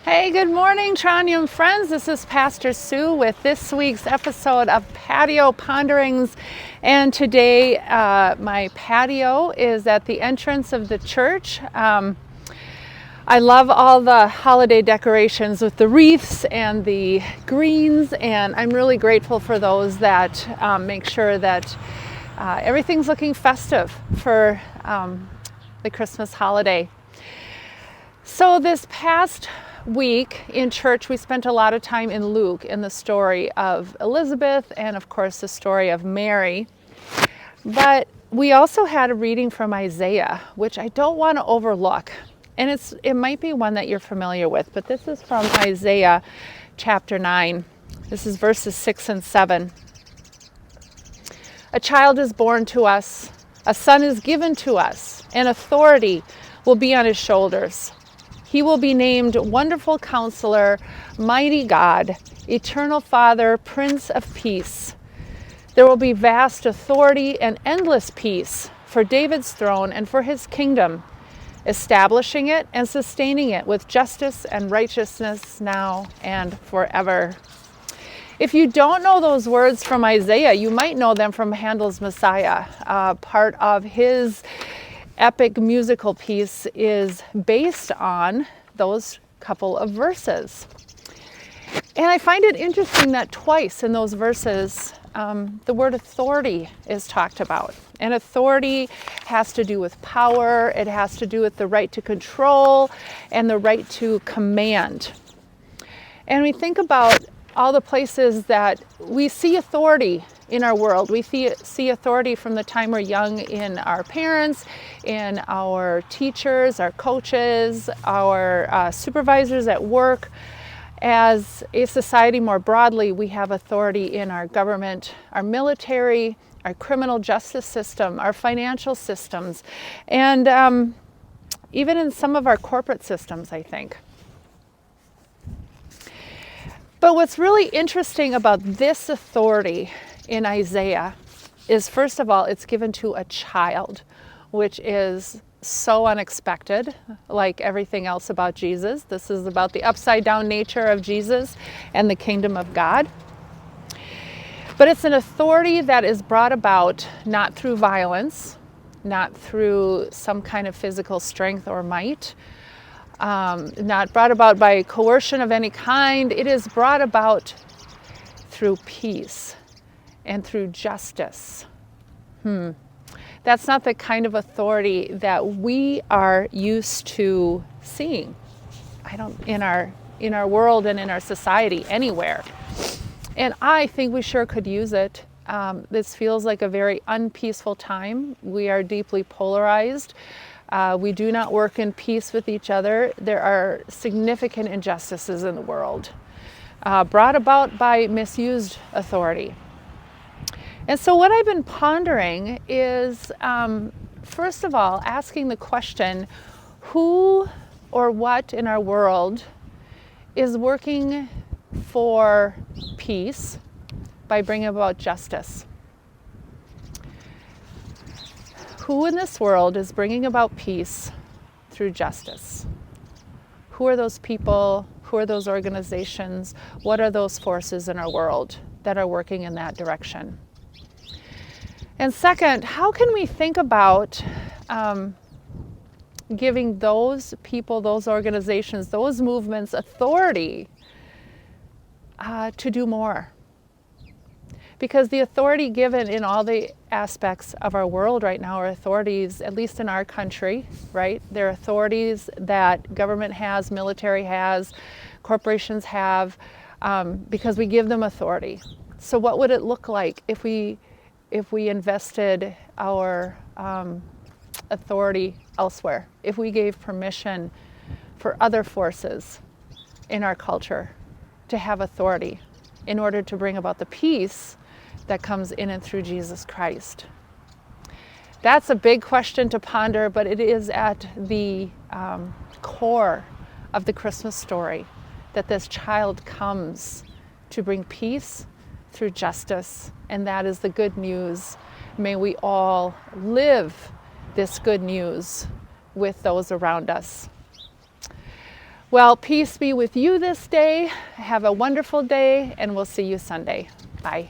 Hey, good morning, Tronium friends. This is Pastor Sue with this week's episode of Patio Ponderings. And today, my patio is at the entrance of the church. I love all the holiday decorations with the wreaths and the greens, and I'm really grateful for those that make sure that everything's looking festive for the Christmas holiday. So this past week in church, we spent a lot of time in Luke in the story of Elizabeth and, of course, the story of Mary. But we also had a reading from Isaiah, which I don't want to overlook. And it might be one that you're familiar with, but this is from Isaiah chapter 9. This is verses 6 and 7. A child is born to us, a son is given to us, and authority will be on his shoulders. He will be named Wonderful Counselor, Mighty God, Eternal Father, Prince of Peace. There will be vast authority and endless peace for David's throne and for his kingdom, establishing it and sustaining it with justice and righteousness now and forever. If you don't know those words from Isaiah, you might know them from Handel's Messiah. Part of his epic musical piece is based on those couple of verses. And I find it interesting that twice in those verses, the word authority is talked about. And authority has to do with power, it has to do with the right to control and the right to command. And we think about all the places that we see authority in our world. We see authority from the time we're young in our parents, in our teachers, our coaches, our supervisors at work. As a society more broadly, we have authority in our government, our military, our criminal justice system, our financial systems, and even in some of our corporate systems, I think. But what's really interesting about this authority in Isaiah is, first of all, it's given to a child, which is so unexpected, like everything else about Jesus. This is about the upside down nature of Jesus and the kingdom of God. But it's an authority that is brought about not through violence, not through some kind of physical strength or might, not brought about by coercion of any kind. It is brought about through peace and through justice. That's not the kind of authority that we are used to seeing. In our world and in our society anywhere. And I think we sure could use it. This feels like a very unpeaceful time. We are deeply polarized. We do not work in peace with each other. There are significant injustices in the world, brought about by misused authority. And so what I've been pondering is, first of all, asking the question, who or what in our world is working for peace by bringing about justice? Who in this world is bringing about peace through justice? Who are those people? Who are those organizations? What are those forces in our world that are working in that direction? And second, how can we think about giving those people, those organizations, those movements authority to do more? Because the authority given in all the aspects of our world right now are authorities, at least in our country, right? They're authorities that government has, military has, corporations have, because we give them authority. So what would it look like if we invested our authority elsewhere, if we gave permission for other forces in our culture to have authority in order to bring about the peace that comes in and through Jesus Christ? That's a big question to ponder, but it is at the core of the Christmas story, that this child comes to bring peace through justice, and that is the good news. May we all live this good news with those around us. Well, peace be with you this day. Have a wonderful day, and we'll see you Sunday. Bye.